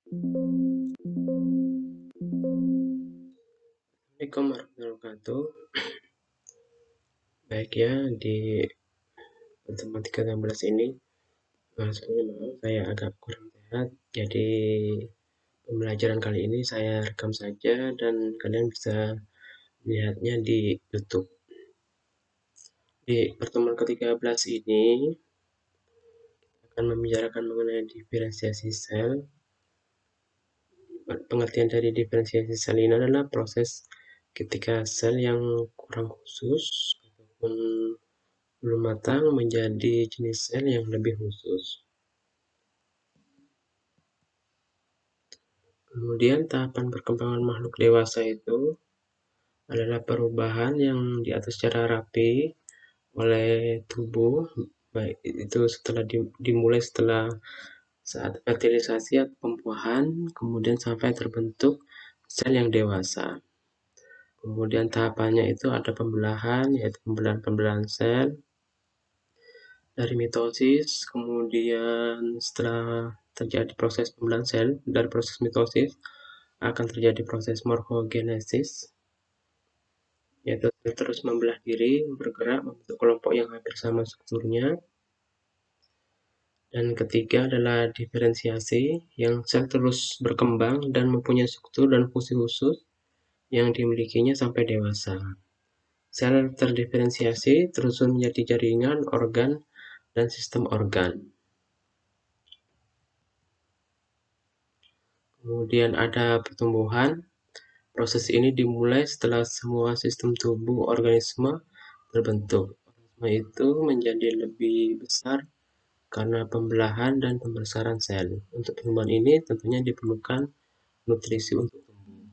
Assalamualaikum warahmatullahi wabarakatuh. Baik ya, di pertemuan 13 ini, sebelumnya maaf saya agak kurang sehat, jadi pembelajaran kali ini saya rekam saja dan kalian bisa melihatnya di YouTube. Di pertemuan ke-13 ini akan membicarakan mengenai diferensiasi sel. Pengertian dari diferensiasi sel ini adalah proses ketika sel yang kurang khusus ataupun belum matang menjadi jenis sel yang lebih khusus. Kemudian tahapan perkembangan makhluk dewasa itu adalah perubahan yang diatur secara rapi oleh tubuh, baik itu setelah dimulai setelah saat fertilisasi atau pembuahan, kemudian sampai terbentuk sel yang dewasa. Kemudian tahapannya itu ada pembelahan, yaitu pembelahan sel dari mitosis, kemudian setelah terjadi proses pembelahan sel dari proses mitosis akan terjadi proses morfogenesis, yaitu terus membelah diri, bergerak membentuk kelompok yang hampir sama strukturnya. Dan ketiga adalah diferensiasi, yang sel terus berkembang dan mempunyai struktur dan fungsi khusus yang dimilikinya sampai dewasa. Sel terdiferensiasi tersusun menjadi jaringan, organ, dan sistem organ. Kemudian ada pertumbuhan. Proses ini dimulai setelah semua sistem tubuh organisme terbentuk. Organisme itu menjadi lebih besar karena pembelahan dan pembesaran sel. Untuk pertumbuhan ini tentunya diperlukan nutrisi untuk tumbuh.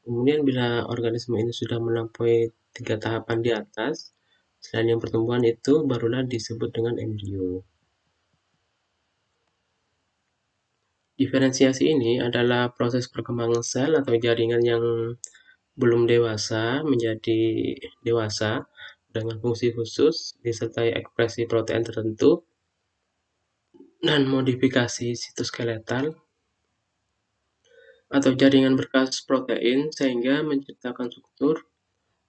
Kemudian bila organisme ini sudah melampaui 3 tahapan di atas, selain yang pertumbuhan itu barulah disebut dengan embrio. Diferensiasi ini adalah proses perkembangan sel atau jaringan yang belum dewasa menjadi dewasa dengan fungsi khusus disertai ekspresi protein tertentu dan modifikasi sitoskeletal atau jaringan berkas protein sehingga menciptakan struktur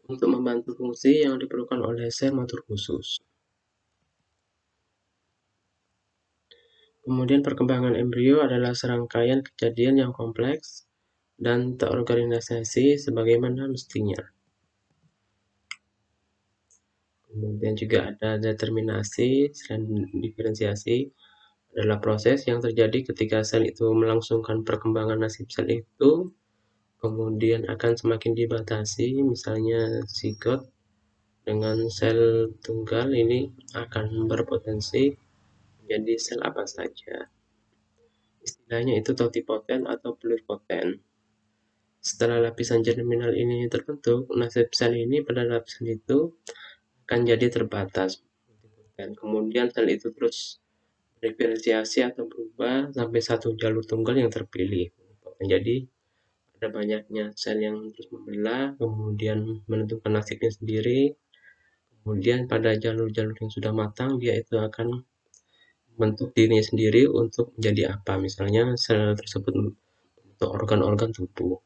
untuk membantu fungsi yang diperlukan oleh sel motor khusus. Kemudian perkembangan embrio adalah serangkaian kejadian yang kompleks dan terorganisasi sebagaimana mestinya. Kemudian juga ada determinasi, selain diferensiasi adalah proses yang terjadi ketika sel itu melangsungkan perkembangan nasib sel itu, kemudian akan semakin dibatasi, misalnya zigot dengan sel tunggal ini akan berpotensi menjadi sel apa saja. Istilahnya itu totipoten atau pluripoten. Setelah lapisan germinal ini terbentuk, nasib sel ini pada lapisan itu akan jadi terbatas. Dan kemudian sel itu terus diferensiasi atau berubah sampai satu jalur tunggal yang terpilih. Jadi ada banyaknya sel yang terus membelah, kemudian menentukan nasibnya sendiri. Kemudian pada jalur-jalur yang sudah matang, dia itu akan membentuk dirinya sendiri untuk menjadi apa. Misalnya sel tersebut untuk organ-organ tubuh.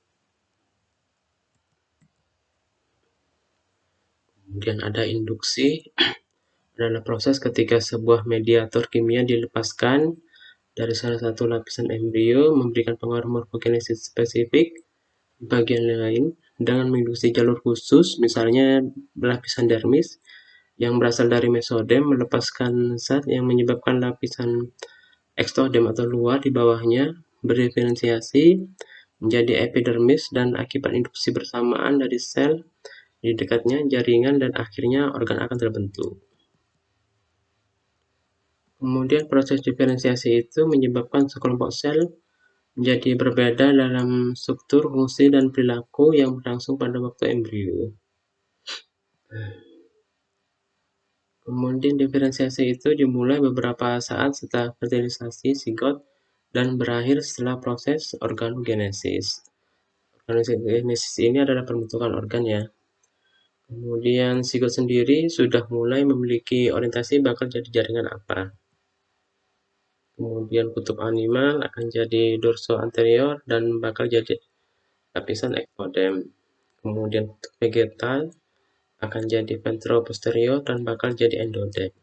Kemudian ada induksi, adalah proses ketika sebuah mediator kimia dilepaskan dari salah satu lapisan embrio memberikan pengaruh morfogenesis spesifik di bagian lain dengan menginduksi jalur khusus, misalnya lapisan dermis yang berasal dari mesodem melepaskan zat yang menyebabkan lapisan ekstodem atau luar di bawahnya berdiferensiasi menjadi epidermis, dan akibat induksi bersamaan dari sel di dekatnya jaringan dan akhirnya organ akan terbentuk. Kemudian proses diferensiasi itu menyebabkan sekelompok sel menjadi berbeda dalam struktur, fungsi, dan perilaku yang berlangsung pada waktu embrio. Kemudian diferensiasi itu dimulai beberapa saat setelah fertilisasi zigot dan berakhir setelah proses organogenesis. Organogenesis ini adalah pembentukan organ ya. Kemudian zigot sendiri sudah mulai memiliki orientasi bakal jadi jaringan apa. Kemudian kutub animal akan jadi dorso anterior dan bakal jadi lapisan ektoderm. Kemudian kutub vegetal akan jadi ventroposterior dan bakal jadi endoderm.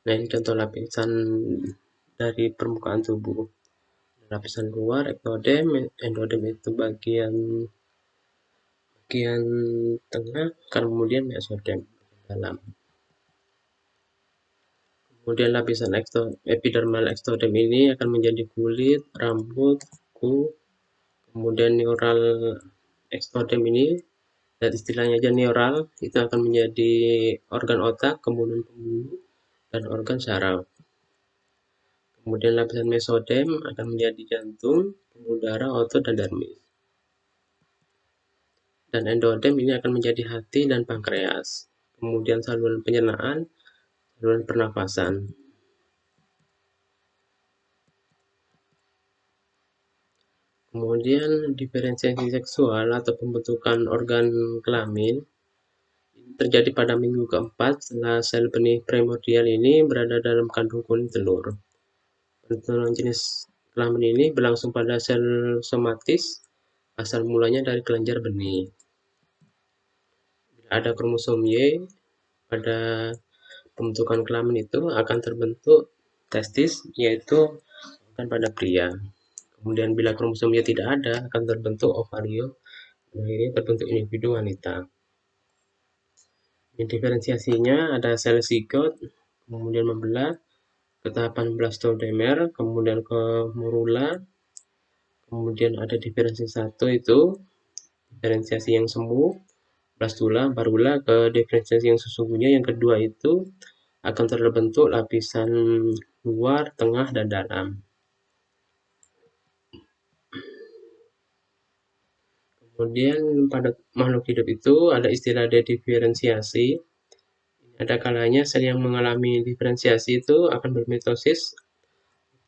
Nah, ini contoh lapisan dari permukaan tubuh. Lapisan luar ektoderm, endoderm itu bagian tengah, kemudian mesoderm dalam. Kemudian lapisan epidermal ektoderm ini akan menjadi kulit, rambut, kuku. Kemudian neural ektoderm ini, dan istilahnya aja neural, itu akan menjadi organ otak, kemudian pembuluh, dan organ saraf. Kemudian lapisan mesoderm akan menjadi jantung, pembuluh darah, otot, dan dermis. Dan endoderm ini akan menjadi hati dan pankreas. Kemudian saluran pencernaan, saluran pernafasan. Kemudian diferensiasi seksual atau pembentukan organ kelamin terjadi pada minggu keempat setelah sel benih primordial ini berada dalam kandung kulit telur. Pembentukan jenis kelamin ini berlangsung pada sel somatis, asal mulanya dari kelenjar benih. Bila ada kromosom Y, pada pembentukan kelamin itu akan terbentuk testis, yaitu organ pada pria. Kemudian bila kromosom Y tidak ada, akan terbentuk ovario, dan akhirnya terbentuk individu wanita. Diferensiasinya ada sel zigot, kemudian membelah ke tahapan blastodermer, kemudian ke morula, kemudian ada diferensiasi satu itu diferensiasi yang semu, blastula, varula, ke diferensiasi yang sesungguhnya yang kedua itu akan terbentuk lapisan luar, tengah, dan dalam. Kemudian pada makhluk hidup itu ada istilah dediferensiasi. Ada kalanya sel yang mengalami diferensiasi itu akan bermitosis,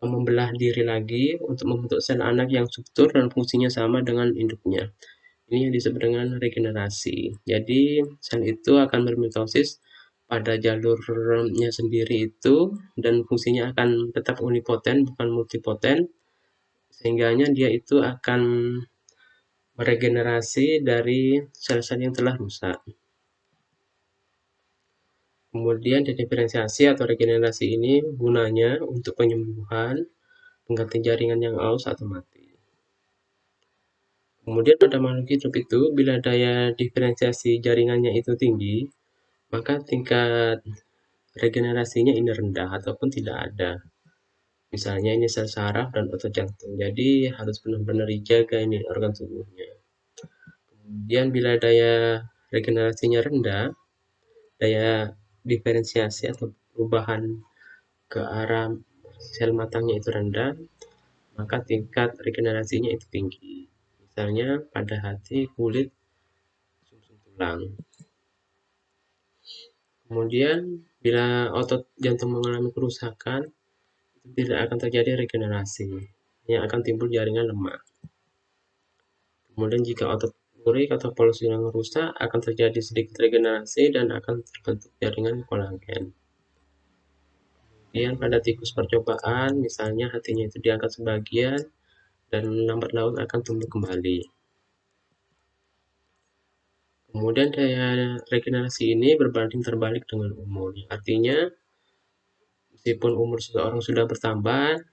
membelah diri lagi untuk membentuk sel anak yang struktur dan fungsinya sama dengan induknya. Ini yang disebut dengan regenerasi. Jadi sel itu akan bermitosis pada jalurnya sendiri itu, dan fungsinya akan tetap unipoten bukan multipoten, sehingganya dia itu akan meregenerasi dari sel-sel yang telah rusak. Kemudian diferensiasi atau regenerasi ini gunanya untuk penyembuhan, pengganti jaringan yang aus atau mati. Kemudian pada makhluk hidup itu, bila daya diferensiasi jaringannya itu tinggi, maka tingkat regenerasinya ini rendah ataupun tidak ada. Misalnya ini sel saraf dan otot jantung, jadi harus benar-benar dijaga ini organ tubuhnya. Kemudian bila daya regenerasinya rendah, daya diferensiasi atau perubahan ke arah sel matangnya itu rendah, maka tingkat regenerasinya itu tinggi. Misalnya pada hati, kulit, sumsum tulang. Kemudian bila otot jantung mengalami kerusakan, itu tidak akan terjadi regenerasi, yang akan timbul jaringan lemak. Kemudian jika otot lurik atau polus yang rusak, akan terjadi sedikit regenerasi dan akan terbentuk jaringan kolagen. Kemudian pada tikus percobaan, misalnya hatinya itu diangkat sebagian dan lambat laun akan tumbuh kembali. Kemudian daya regenerasi ini berbanding terbalik dengan umur. Artinya, meskipun umur seseorang sudah bertambah,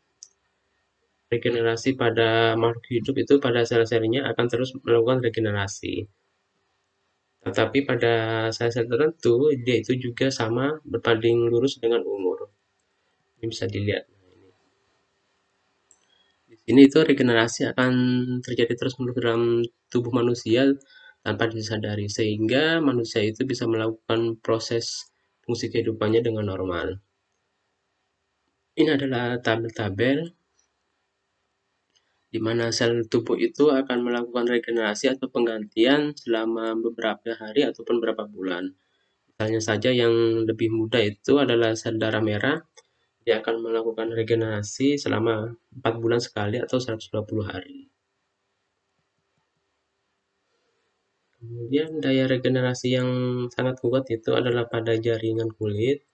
regenerasi pada makhluk hidup itu pada sel-selnya akan terus melakukan regenerasi. Tetapi pada sel-sel tertentu, dia itu juga sama berbanding lurus dengan umur. Ini bisa dilihat. Di sini itu regenerasi akan terjadi terus-menerus dalam tubuh manusia tanpa disadari, sehingga manusia itu bisa melakukan proses fungsi kehidupannya dengan normal. Ini adalah tabel-tabel di mana sel tubuh itu akan melakukan regenerasi atau penggantian selama beberapa hari ataupun beberapa bulan. Misalnya saja yang lebih mudah itu adalah sel darah merah, dia akan melakukan regenerasi selama 4 bulan sekali atau 120 hari. Kemudian daya regenerasi yang sangat kuat itu adalah pada jaringan kulit,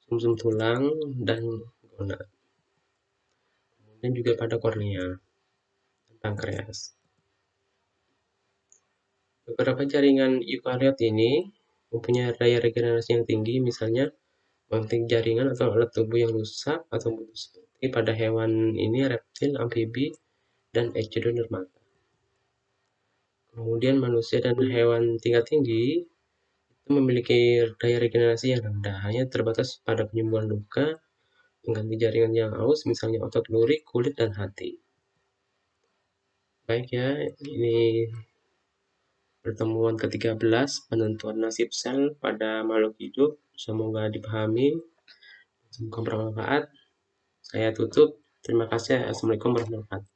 sumsum tulang, dan donat. Dan juga pada kornea dan pankreas. Beberapa jaringan eukariot ini mempunyai daya regenerasi yang tinggi, misalnya membentuk jaringan atau alat tubuh yang rusak atau putus seperti pada hewan ini reptil, amfibi, dan echinodermata. Kemudian manusia dan hewan tingkat tinggi itu memiliki daya regenerasi yang rendah, hanya terbatas pada penyembuhan luka, mengganti jaringan yang aus, misalnya otot lurik, kulit, dan hati. Baik ya, ini pertemuan ke-13 penentuan nasib sel pada makhluk hidup. Semoga dipahami, semoga bermanfaat. Saya tutup. Terima kasih. Assalamualaikum warahmatullahi wabarakatuh.